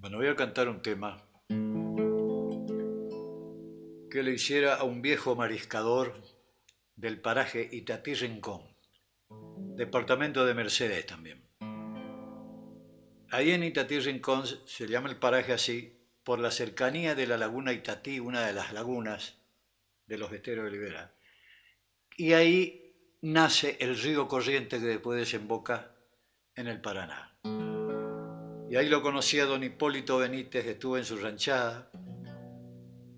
Bueno, voy a cantar un tema que le hiciera a un viejo mariscador del paraje Itatí Rincón, departamento de Mercedes también. Ahí en Itatí Rincón se llama el paraje así por la cercanía de la laguna Itatí, una de las lagunas de los esteros de Libera. Y ahí nace el río Corriente que después desemboca en el Paraná. Y ahí lo conocí a don Hipólito Benítez, estuve en su ranchada.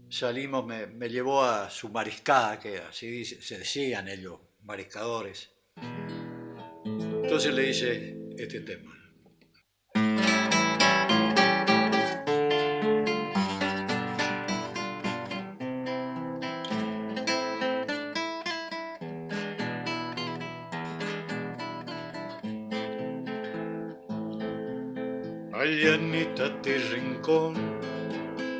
Salimos, me llevó a su mariscada, que así se decían ellos, mariscadores. Entonces le hice este tema. Allá en Itatí Rincón,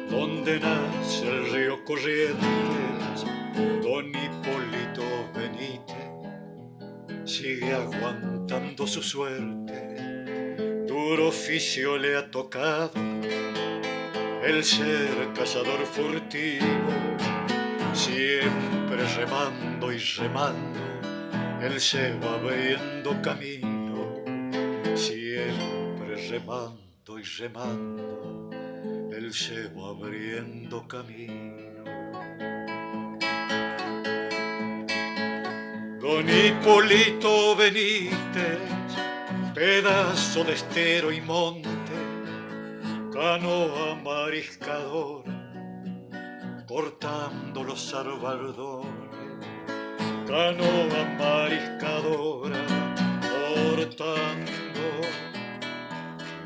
donde nace el río Corrientes, don Hipólito Benítez sigue aguantando su suerte. Duro oficio le ha tocado el ser cazador furtivo, siempre remando y remando, él se va abriendo camino, siempre remando y remando, él se va abriendo camino. Don Hipólito Benítez, pedazo de estero y monte, canoa mariscadora, cortando los salvardones, canoa mariscadora, cortando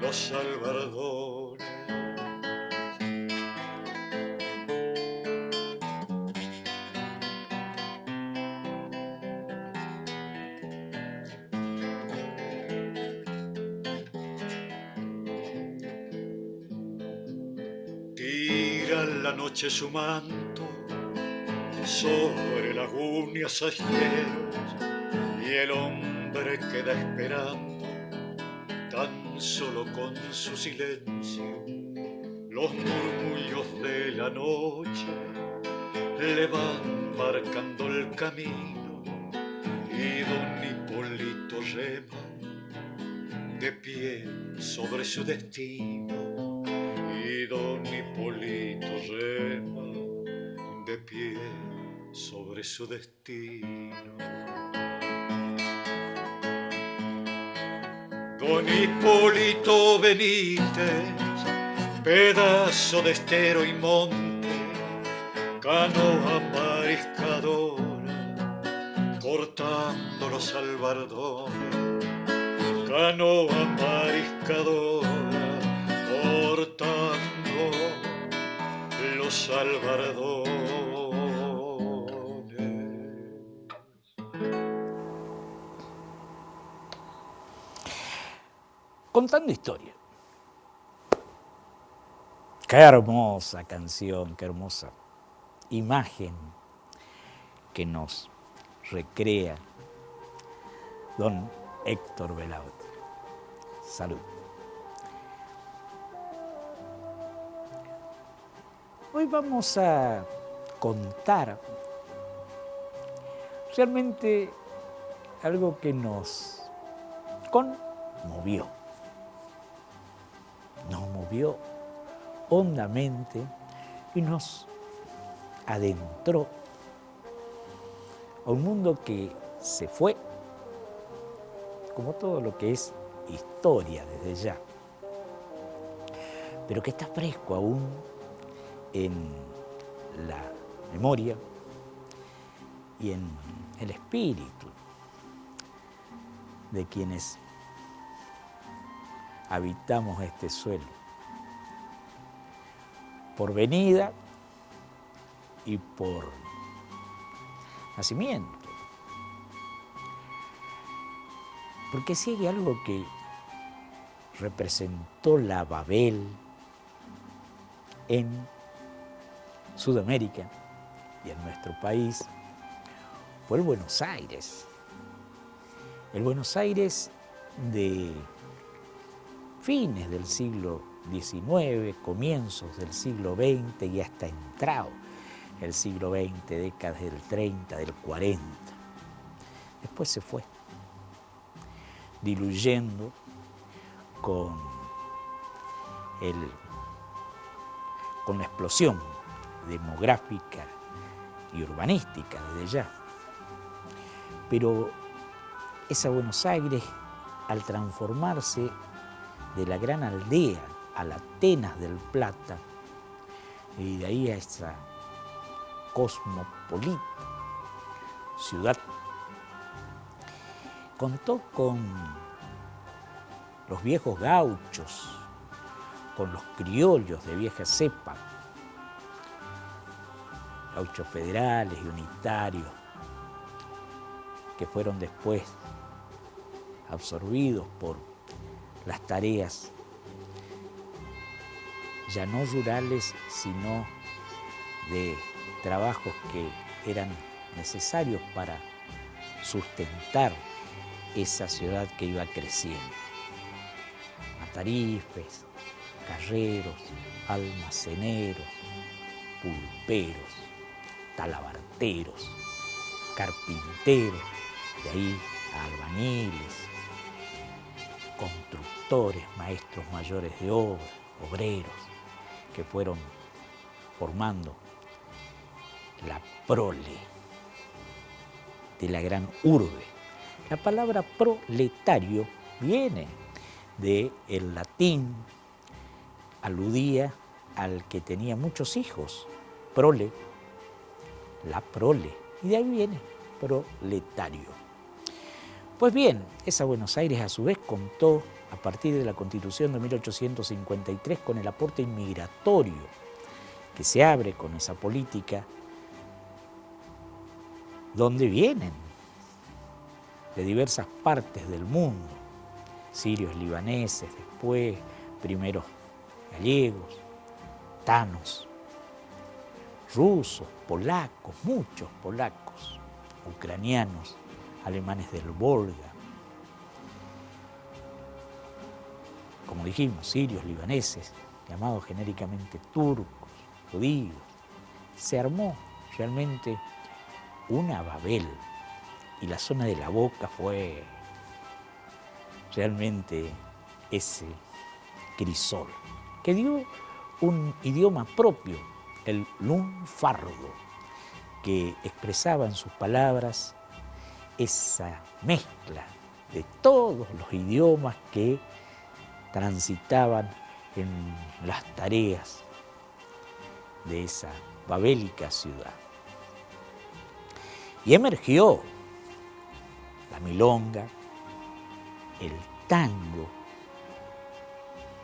los salvardones. Tira la noche su manto sobre lagunas esteros y el hombre queda esperando tan solo con su silencio. Los murmullos de la noche le van marcando el camino y don Hipólito rema de pie sobre su destino, y don Hipólito rema de pie sobre su destino. Don Hipólito Benítez, pedazo de estero y monte, canoa mariscadora, cortando los salvardones, canoa mariscadora, cortando los salvardones. Contando historia. Qué hermosa canción, qué hermosa imagen que nos recrea don Héctor Belaut. Salud. Hoy vamos a contar realmente algo que nos conmovió. Nos movió hondamente y nos adentró a un mundo que se fue, como todo lo que es historia desde ya, pero que está fresco aún en la memoria y en el espíritu de quienes habitamos este suelo, por venida y por nacimiento. Porque si hay algo que representó la Babel en Sudamérica y en nuestro país, fue el Buenos Aires. El Buenos Aires de fines del siglo XIX, comienzos del siglo XX y hasta entrado el siglo XX, décadas del 30, del 40. Después se fue diluyendo con la explosión demográfica y urbanística desde ya. Pero esa Buenos Aires, al transformarse de la gran aldea a la Atenas del Plata, y de ahí a esa cosmopolita ciudad, contó con los viejos gauchos, con los criollos de vieja cepa, gauchos federales y unitarios, que fueron después absorbidos por las tareas ya no rurales, sino de trabajos que eran necesarios para sustentar esa ciudad que iba creciendo. Matarifes, carreros, almaceneros, pulperos, talabarteros, carpinteros, de ahí a albañiles, constructores, maestros mayores de obra, obreros, que fueron formando la prole de la gran urbe. La palabra proletario viene del latín, aludía al que tenía muchos hijos, prole, la prole, y de ahí viene proletario. Pues bien, esa Buenos Aires a su vez contó, a partir de la Constitución de 1853, con el aporte inmigratorio que se abre con esa política, donde vienen de diversas partes del mundo, sirios, libaneses, después primeros gallegos, tanos, rusos, polacos, muchos polacos, ucranianos, alemanes del Volga, como dijimos, sirios, libaneses, llamados genéricamente turcos, judíos. Se armó realmente una Babel y la zona de la Boca fue realmente ese crisol que dio un idioma propio, el lunfardo, que expresaba en sus palabras esa mezcla de todos los idiomas que transitaban en las tareas de esa babélica ciudad. Y emergió la milonga, el tango,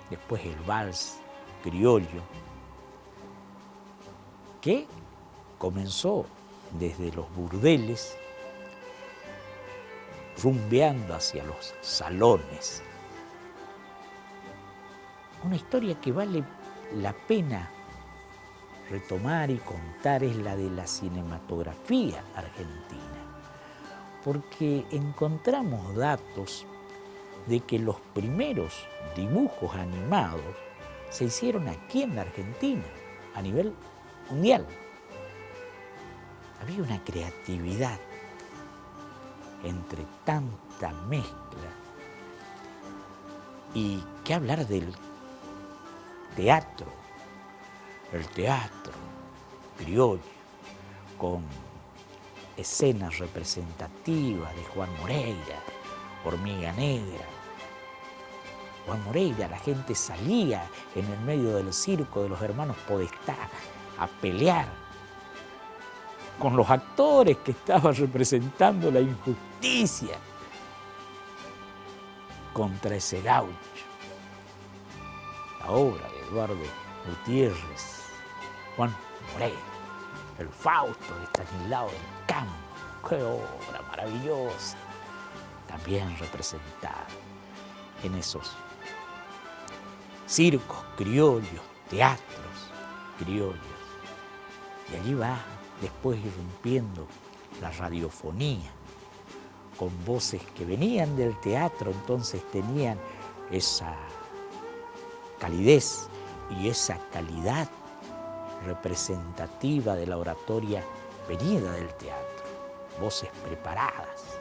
después el vals criollo, que comenzó desde los burdeles, rumbeando hacia los salones. Una historia que vale la pena retomar y contar es la de la cinematografía argentina, porque encontramos datos de que los primeros dibujos animados se hicieron aquí en la Argentina, a nivel mundial. Había una creatividad entre tanta mezcla. Y qué hablar del teatro, el teatro criollo, con escenas representativas de Juan Moreira, Hormiga Negra. Juan Moreira, la gente salía en el medio del circo de los hermanos Podestá a pelear con los actores que estaban representando la injusticia contra ese gaucho. La obra de Eduardo Gutiérrez, Juan Moreira, el Fausto de Estanislao del Campo, qué obra maravillosa, también representada en esos circos criollos, teatros criollos. Y allí va después irrumpiendo la radiofonía, con voces que venían del teatro, entonces tenían esa calidez y esa calidad representativa de la oratoria venida del teatro. Voces preparadas,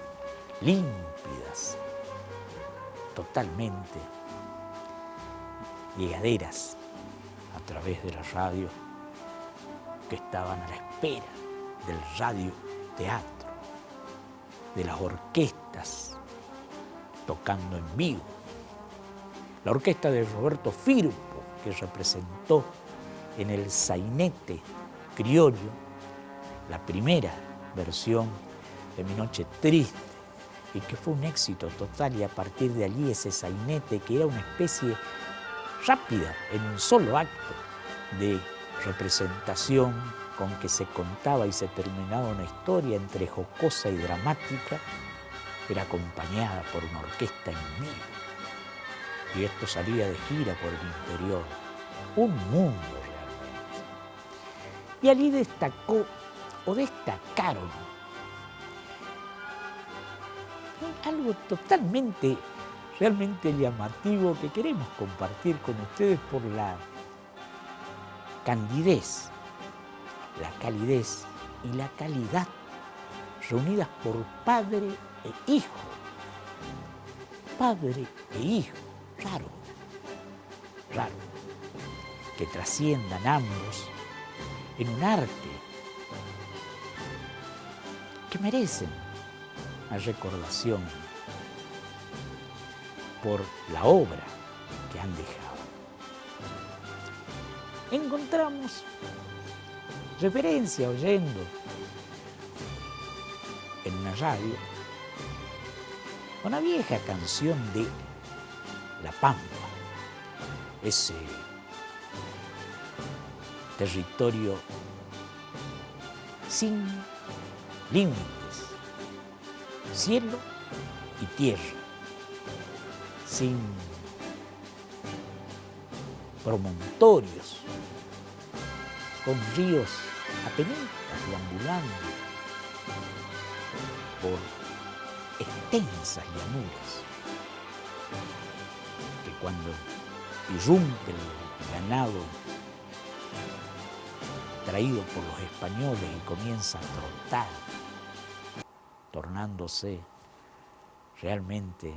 límpidas, totalmente llegaderas a través de la radio, que estaban a la espera del radioteatro, de las orquestas tocando en vivo. La orquesta de Roberto Firpo, que representó en el sainete criollo la primera versión de Mi Noche Triste, y que fue un éxito total, y a partir de allí ese sainete, que era una especie rápida, en un solo acto de representación con que se contaba y se terminaba una historia entre jocosa y dramática, era acompañada por una orquesta en vivo. Y esto salía de gira por el interior. Un mundo realmente. Y allí destacaron algo totalmente, realmente llamativo, que queremos compartir con ustedes por la candidez, la calidez y la calidad reunidas por padre e hijo. Padre e hijo, raro, que trasciendan ambos en un arte que merecen la recordación por la obra que han dejado. Encontramos referencia oyendo en una radio una vieja canción de La Pampa, ese territorio sin límites, cielo y tierra, sin promontorios, con ríos apenitas deambulando por extensas llanuras, que cuando irrumpe el ganado traído por los españoles y comienza a trotar, tornándose realmente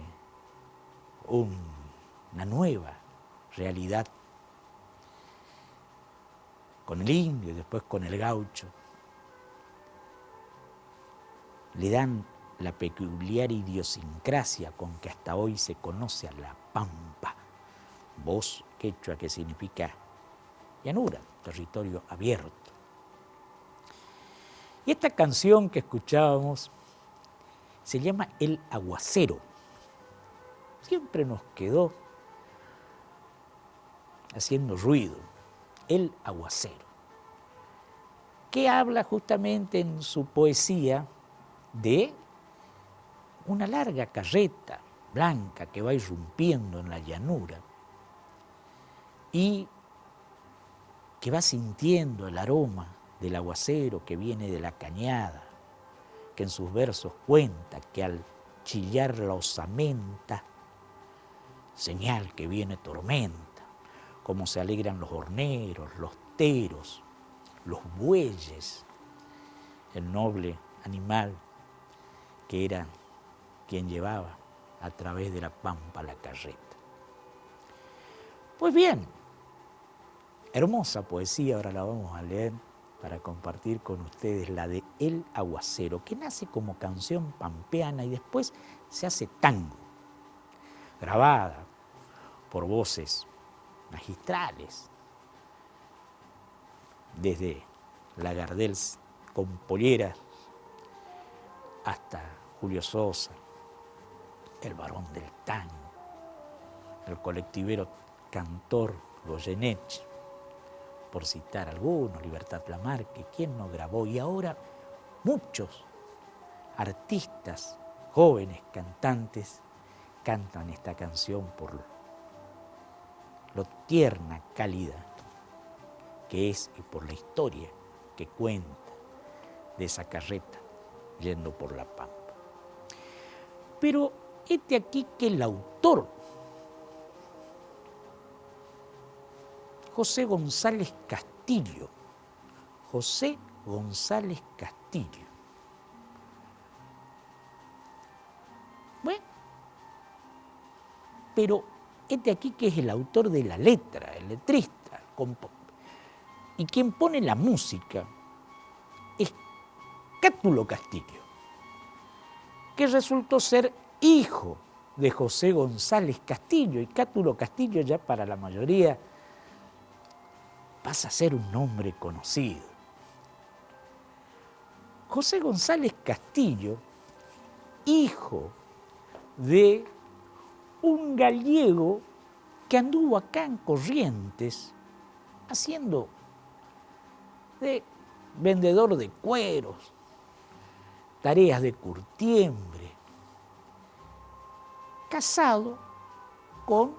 una nueva realidad, con el indio y después con el gaucho, le dan la peculiar idiosincrasia con que hasta hoy se conoce a la Pampa, voz quechua que significa llanura, territorio abierto. Y esta canción que escuchábamos se llama El Aguacero. Siempre nos quedó haciendo ruido, El Aguacero, que habla justamente en su poesía de una larga carreta blanca que va irrumpiendo en la llanura y que va sintiendo el aroma del aguacero que viene de la cañada, que en sus versos cuenta que al chillar la osamenta, señal que viene tormenta, como se alegran los horneros, los teros, los bueyes, el noble animal que era quien llevaba a través de la pampa la carreta. Pues bien, hermosa poesía, ahora la vamos a leer para compartir con ustedes, la de El Aguacero, que nace como canción pampeana y después se hace tango, grabada por voces magistrales, desde la Gardel con polleras hasta Julio Sosa, el Barón del Tango, el colectivero cantor Goyeneche, por citar algunos, Libertad Lamarque, quien no grabó, y ahora muchos artistas, jóvenes cantantes, cantan esta canción por lo tierna, cálida que es y por la historia que cuenta de esa carreta yendo por la pampa. Pero aquí que el autor José González Castillo. José González Castillo. Bueno, pero este aquí que es el autor de la letra, el letrista, y quien pone la música es Cátulo Castillo, que resultó ser hijo de José González Castillo, y Cátulo Castillo ya para la mayoría pasa a ser un nombre conocido. José González Castillo, hijo de un gallego que anduvo acá en Corrientes haciendo de vendedor de cueros, tareas de curtiembre, casado con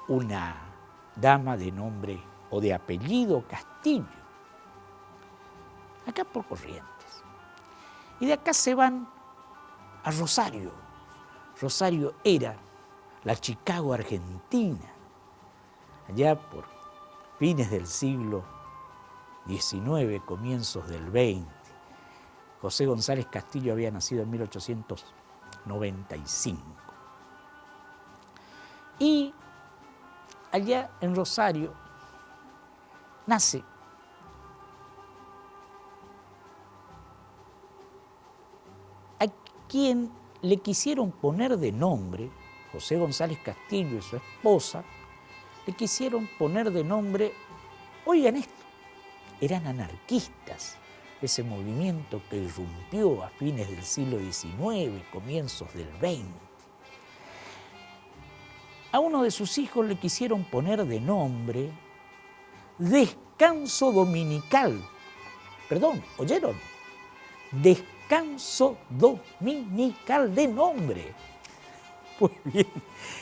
una dama de nombre o de apellido Castillo, acá por Corrientes. Y de acá se van a Rosario. Rosario era la Chicago argentina, allá por fines del siglo XIX, comienzos del XX. José González Castillo había nacido en 1895. Y allá en Rosario nace a quien le quisieron poner de nombre, José González Castillo y su esposa, le quisieron poner de nombre, oigan esto, eran anarquistas, ese movimiento que irrumpió a fines del siglo XIX, comienzos del XX. A uno de sus hijos le quisieron poner de nombre Descanso Dominical. Perdón, ¿oyeron? Descanso Dominical de nombre. Pues bien,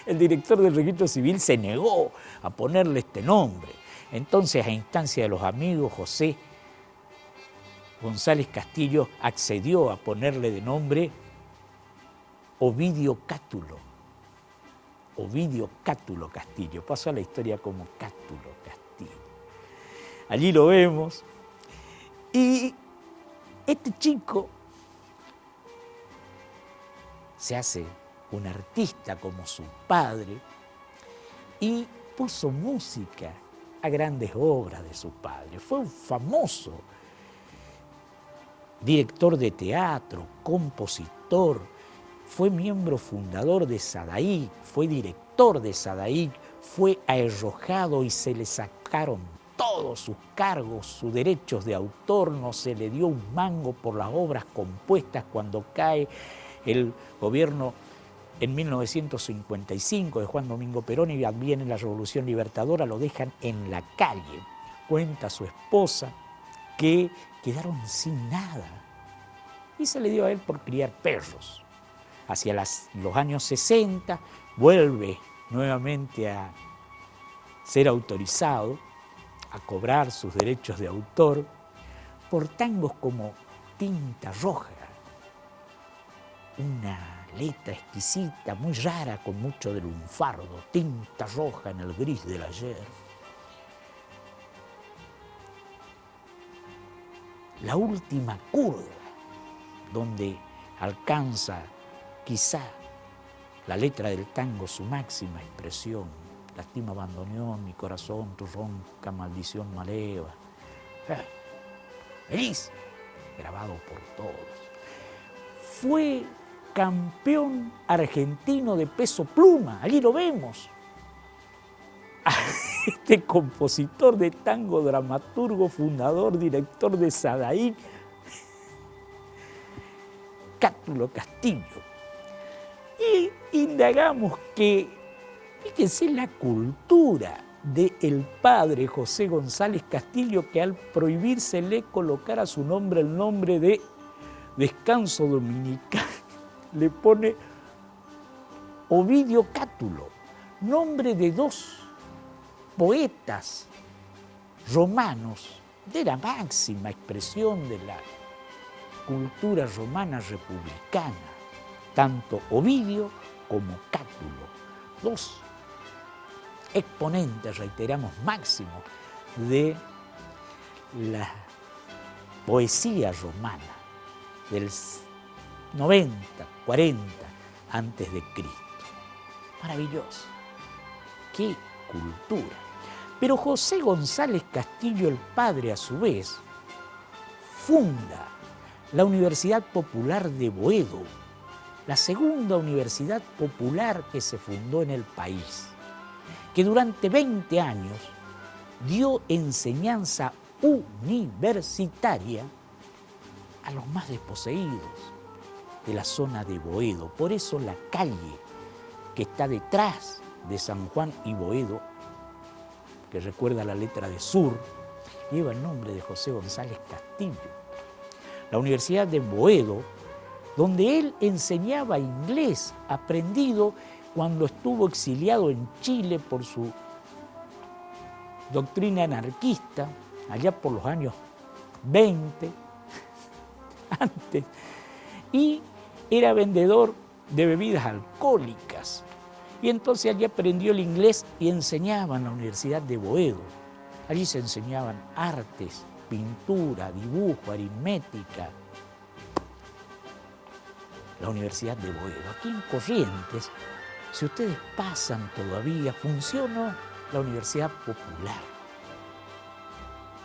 el director del registro civil se negó a ponerle este nombre. Entonces, a instancia de los amigos, José González Castillo accedió a ponerle de nombre Ovidio Cátulo. Ovidio Cátulo Castillo. Pasó a la historia como Cátulo Castillo. Allí lo vemos. Y este chico se hace un artista como su padre y puso música a grandes obras de su padre. Fue un famoso director de teatro, compositor, fue miembro fundador de SADAIC, fue director de SADAIC, fue arrojado y se le sacaron todos sus cargos, sus derechos de autor, no se le dio un mango por las obras compuestas cuando cae el gobierno en 1955 de Juan Domingo Perón y viene la Revolución Libertadora, lo dejan en la calle. Cuenta su esposa que quedaron sin nada y se le dio a él por criar perros. Hacia los años 60 vuelve nuevamente a ser autorizado a cobrar sus derechos de autor por tangos como Tinta Roja, una letra exquisita, muy rara, con mucho de lunfardo, tinta roja en el gris del ayer. La última curva, donde alcanza quizá la letra del tango su máxima expresión. Lastima bandoneón, mi corazón, tu ronca maldición maleva. Feliz, grabado por todos. Fue campeón argentino de peso pluma, allí lo vemos. Este compositor de tango, dramaturgo, fundador, director de SADAIC, Cátulo Castillo. Y indagamos que, fíjense la cultura del padre José González Castillo, que al prohibírsele colocar a su nombre el nombre de Descanso Dominical, le pone Ovidio Cátulo, nombre de dos poetas romanos de la máxima expresión de la cultura romana republicana, tanto Ovidio como Cátulo, dos exponente, reiteramos, máximo de la poesía romana del 90, 40 antes de Cristo. Maravilloso. ¡Qué cultura! Pero José González Castillo, el padre, a su vez, funda la Universidad Popular de Boedo, la segunda universidad popular que se fundó en el país, que durante 20 años dio enseñanza universitaria a los más desposeídos de la zona de Boedo. Por eso la calle que está detrás de San Juan y Boedo, que recuerda la letra de sur, lleva el nombre de José González Castillo. La Universidad de Boedo, donde él enseñaba inglés, aprendido cuando estuvo exiliado en Chile por su doctrina anarquista, allá por los años 20, antes, y era vendedor de bebidas alcohólicas. Y entonces allí aprendió el inglés y enseñaba en la Universidad de Boedo. Allí se enseñaban artes, pintura, dibujo, aritmética. La Universidad de Boedo. Aquí en Corrientes, si ustedes pasan todavía, funcionó la Universidad Popular.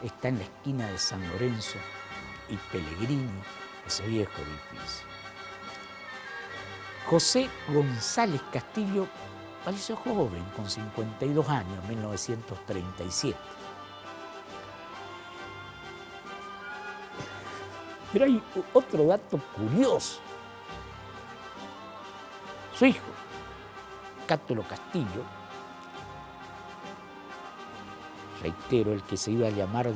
Está en la esquina de San Lorenzo y Pellegrini, ese viejo edificio. José González Castillo falleció joven, con 52 años, en 1937. Pero hay otro dato curioso. Su hijo, Cátulo Castillo, reitero, el que se iba a llamar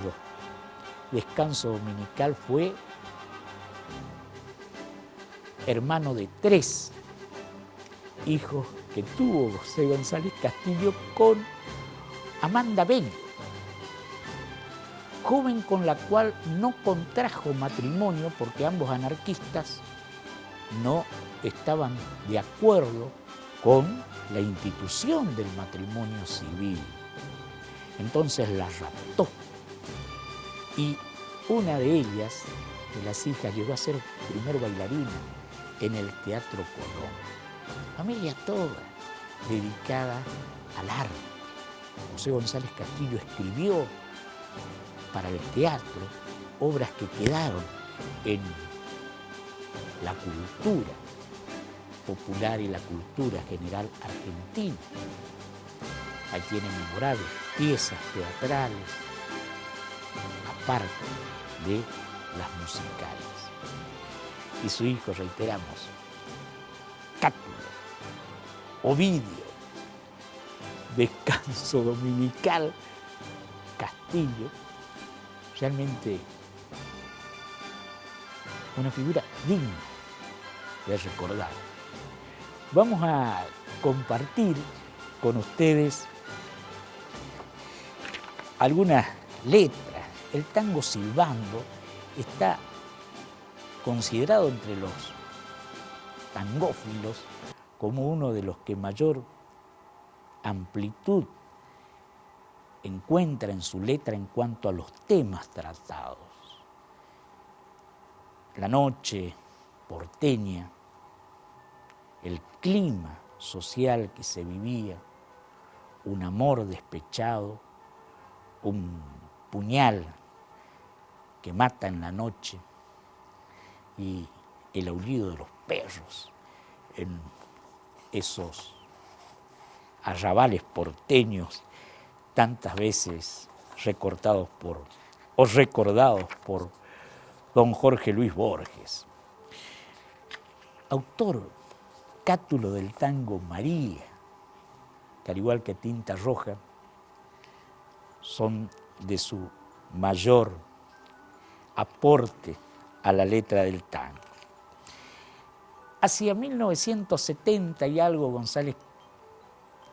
Descanso Dominical, fue hermano de 3 hijos que tuvo José González Castillo con Amanda Bello, joven con la cual no contrajo matrimonio porque ambos anarquistas no estaban de acuerdo con la institución del matrimonio civil. Entonces la raptó y una de ellas, de las hijas, llegó a ser primer bailarina en el Teatro Colón. Familia toda dedicada al arte. José González Castillo escribió para el teatro obras que quedaron en la cultura popular y la cultura general argentina. Ahí tiene memorables piezas teatrales, aparte de las musicales. Y su hijo, reiteramos, Cátulo, Ovidio, Descanso Dominical Castillo, realmente una figura digna de recordar. Vamos a compartir con ustedes algunas letras. El tango silbando está considerado entre los tangófilos como uno de los que mayor amplitud encuentra en su letra en cuanto a los temas tratados. La noche porteña, el clima social que se vivía, un amor despechado, un puñal que mata en la noche y el aullido de los perros en esos arrabales porteños tantas veces recordados por don Jorge Luis Borges. Autor cátulo del tango María, que al igual que Tinta Roja, son de su mayor aporte a la letra del tango. Hacia 1970 y algo, González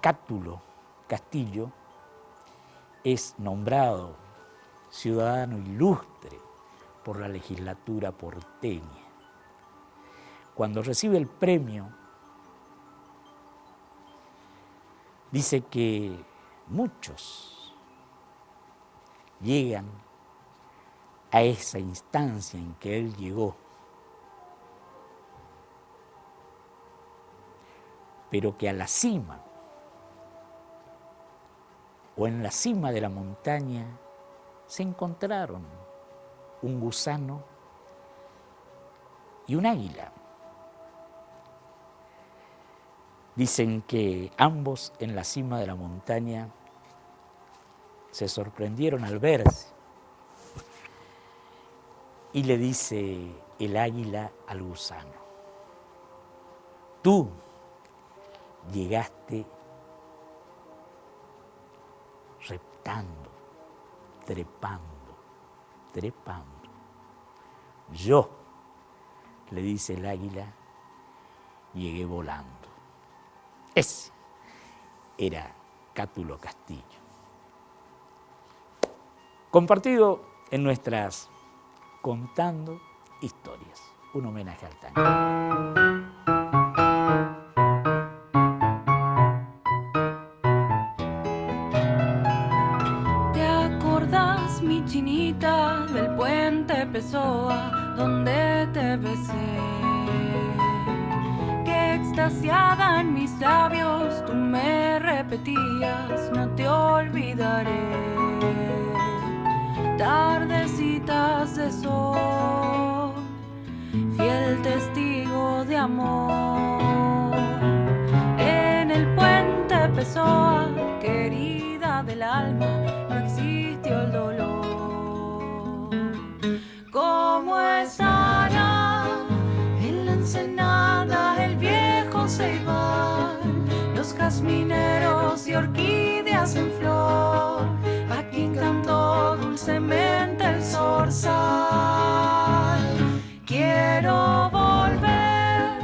Cátulo Castillo es nombrado ciudadano ilustre por la legislatura porteña. Cuando recibe el premio, dice que muchos llegan a esa instancia en que él llegó, pero que a la cima o en la cima de la montaña se encontraron un gusano y un águila. Dicen que ambos en la cima de la montaña se sorprendieron al verse y le dice el águila al gusano: tú llegaste reptando, trepando, trepando. Yo, le dice el águila, llegué volando. Ese era Cátulo Castillo. Compartido en nuestras Contando Historias, un homenaje al tango. Mi chinita del puente Pessoa, donde te besé, que extasiada en mis labios tú me repetías: no te olvidaré. Tardecitas de sol, fiel testigo de amor, en el puente Pessoa, querida del alma, no existió el dolor. ¿Cómo estará en la ensenada el viejo ceibal, los jazmineros y orquídeas en flor, a quien cantó dulcemente el zorzal? Quiero volver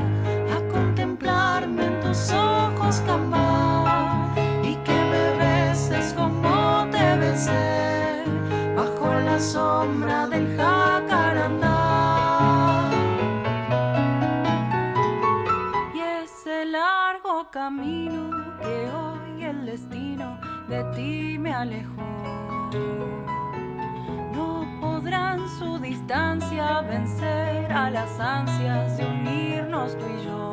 a contemplarme en tus ojos, Cambá, y que me beses como te besé bajo la sombra del jacarandá. Y ese largo camino que hoy el destino de ti me alejó, no podrán su distancia vencer a las ansias de unirnos tú y yo.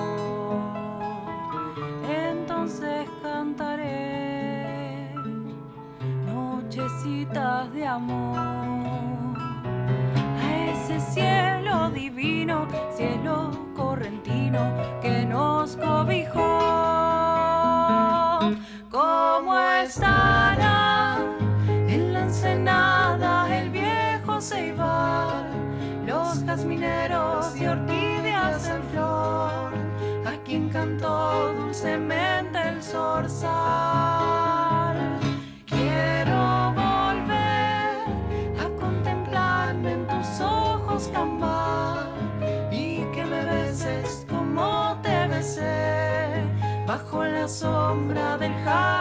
Entonces cantaré nochecitas de amor a ese cielo divino, cielo correntino que nos cobijó. ¿Cómo estará en la ensenada el viejo ceibal, los jazmineros y orquídeas en flor, a quien cantó dulcemente el zorzal? Quiero volver a contemplarme en tus ojos, Cambá, y que me beses como te besé bajo la sombra del jardín.